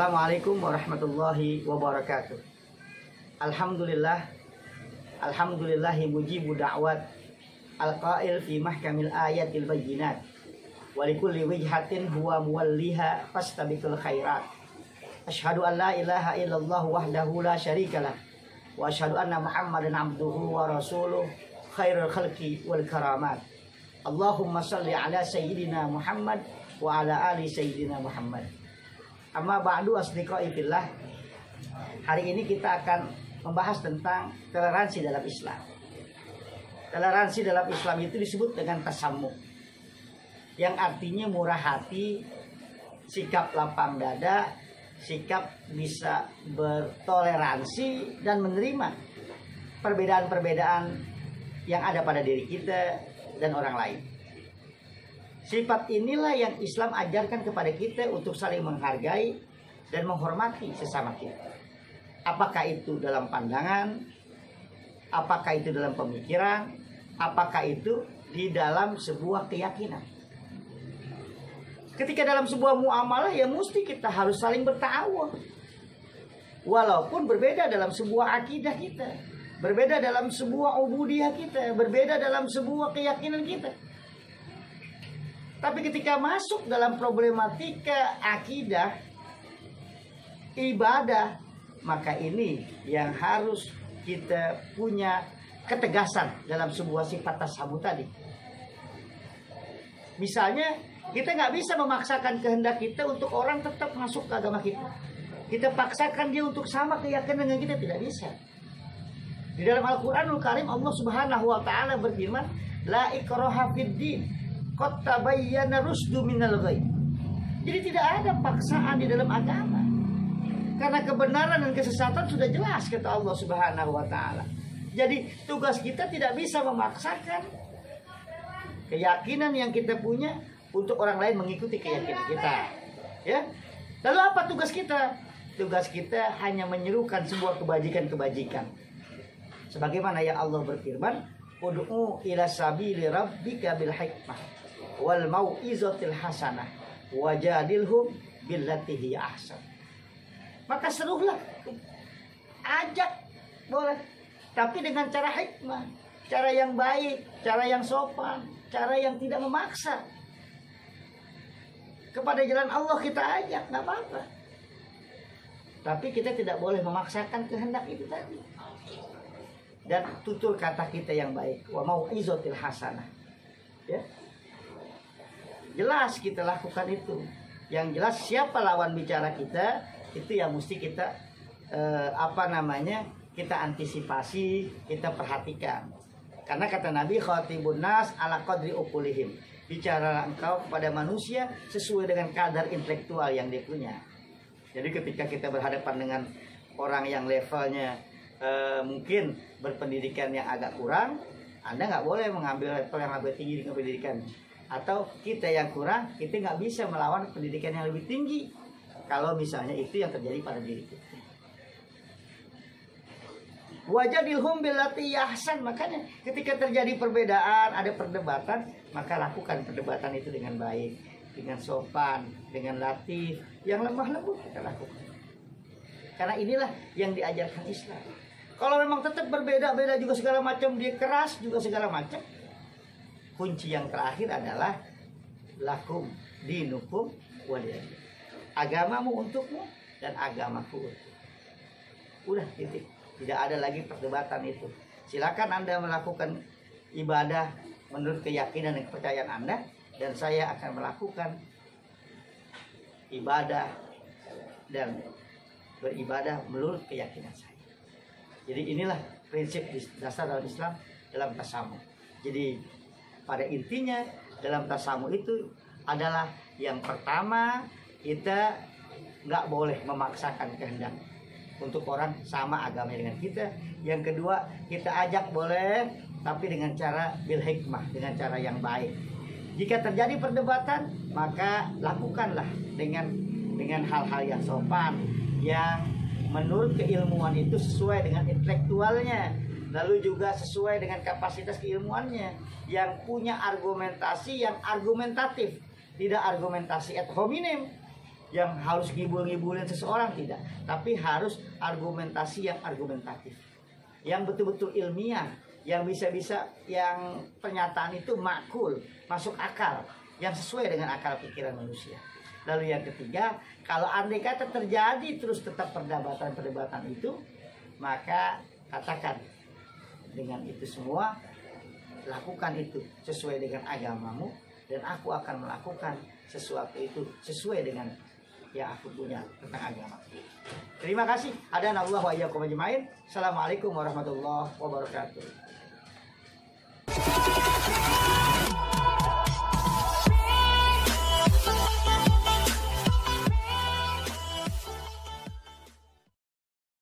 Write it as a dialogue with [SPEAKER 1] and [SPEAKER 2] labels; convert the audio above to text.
[SPEAKER 1] Assalamualaikum warahmatullahi wabarakatuh. Alhamdulillah, alhamdulillahi mujibu da'wat al-qail fi mahkamil ayatil bayyinat wa likulli wijhatin huwa muwalliha fastabiqul khairat. Asyhadu an la ilaha illallah wahdahu la syarikalah wa asyhadu anna Muhammadan abduhu wa rasuluh khairul khalqi wal karamat. Allahumma salli ala sayyidina Muhammad wa ala ali sayyidina Muhammad. Amma ba'du asdiqai fillah. Hari ini kita akan membahas tentang toleransi dalam Islam. Toleransi dalam Islam itu disebut dengan tasammu, yang artinya murah hati, sikap lapang dada, sikap bisa bertoleransi dan menerima perbedaan-perbedaan yang ada pada diri kita dan orang lain. Sifat inilah yang Islam ajarkan kepada kita untuk saling menghargai dan menghormati sesama kita. Apakah itu dalam pandangan, apakah itu dalam pemikiran, apakah itu di dalam sebuah keyakinan. Ketika dalam sebuah muamalah ya mesti kita harus saling berta'awun. Walaupun berbeda dalam sebuah akidah kita, berbeda dalam sebuah ubudiyah kita, berbeda dalam sebuah keyakinan kita. Tapi ketika masuk dalam problematika akidah, ibadah, maka ini yang harus kita punya ketegasan dalam sebuah sifat tasamu tadi. Misalnya, kita nggak bisa memaksakan kehendak kita untuk orang tetap masuk ke agama kita. Kita paksakan dia untuk sama keyakinan dengan kita, tidak bisa. Di dalam Al-Quranul Karim Allah Subhanahu wa Ta'ala berfirman, la ikraha fid din, qad tabayyana rusdu minal ghayy. Jadi tidak ada paksaan di dalam agama, karena kebenaran dan kesesatan sudah jelas kata Allah Subhanahu wa Ta'ala. Jadi tugas kita tidak bisa memaksakan keyakinan yang kita punya untuk orang lain mengikuti keyakinan kita. Ya. Lalu apa tugas kita? Tugas kita hanya menyerukan sebuah kebajikan-kebajikan. Sebagaimana yang Allah berfirman, ud'u ila sabili rabbika bil hikmah wal mau'izatil hasanah wajadilhum billati hiya ahsan. Maka serulah, ajak boleh, tapi dengan cara hikmah, cara yang baik, cara yang sopan, cara yang tidak memaksa. Kepada jalan Allah kita ajak, nggak apa-apa. Tapi kita tidak boleh memaksakan kehendak itu tadi. Dan tutur kata kita yang baik, wa mau'izatil hasanah. Ya. Jelas kita lakukan itu. Yang jelas siapa lawan bicara kita, itu yang mesti kita kita antisipasi, kita perhatikan. Karena kata Nabi, khatibun nas ala qadri uqulihim. Bicara engkau kepada manusia sesuai dengan kadar intelektual yang dia punya. Jadi ketika kita berhadapan dengan orang yang levelnya mungkin berpendidikan yang agak kurang, Anda nggak boleh mengambil level yang lebih tinggi dengan pendidikan. Atau kita yang kurang, kita nggak bisa melawan pendidikan yang lebih tinggi. Kalau misalnya itu yang terjadi pada diri kita. Wajadilhum billati ahsan. Makanya ketika terjadi perbedaan, ada perdebatan, maka lakukan perdebatan itu dengan baik, dengan sopan, dengan latif, yang lemah lembut kita lakukan. Karena inilah yang diajarkan Islam. Kalau memang tetap berbeda-beda juga segala macam, dia keras juga segala macam, kunci yang terakhir adalah lakum dinukum waliyadin. Agamamu untukmu dan agamaku untukmu. Udah titik. Tidak ada lagi perdebatan itu. Silakan Anda melakukan ibadah menurut keyakinan dan kepercayaan Anda, dan saya akan melakukan ibadah dan beribadah menurut keyakinan saya. Jadi inilah prinsip dasar dalam Islam dalam tasamu. Jadi pada intinya dalam tasamu itu adalah yang pertama, kita nggak boleh memaksakan kehendak untuk orang sama agama dengan kita. Yang kedua, kita ajak boleh, tapi dengan cara bil hikmah, dengan cara yang baik. Jika terjadi perdebatan, maka lakukanlah dengan hal-hal yang sopan, yang menurut keilmuan itu sesuai dengan intelektualnya, lalu juga sesuai dengan kapasitas keilmuannya, yang punya argumentasi yang argumentatif, tidak argumentasi ad hominem. yang harus ngibul-ngibulin seseorang, tidak, tapi harus argumentasi yang argumentatif, yang betul-betul ilmiah, yang bisa-bisa, yang pernyataan itu makul, masuk akal, yang sesuai dengan akal pikiran manusia. Lalu yang ketiga, kalau andai kata terjadi terus tetap perdebatan-perdebatan itu, maka katakan dengan itu semua, lakukan itu sesuai dengan agamamu, dan aku akan melakukan sesuatu itu sesuai dengan yang aku punya tentang agama. Terima kasih. Hadanallahu wa iyyakum ajmain. Assalamualaikum warahmatullahi wabarakatuh.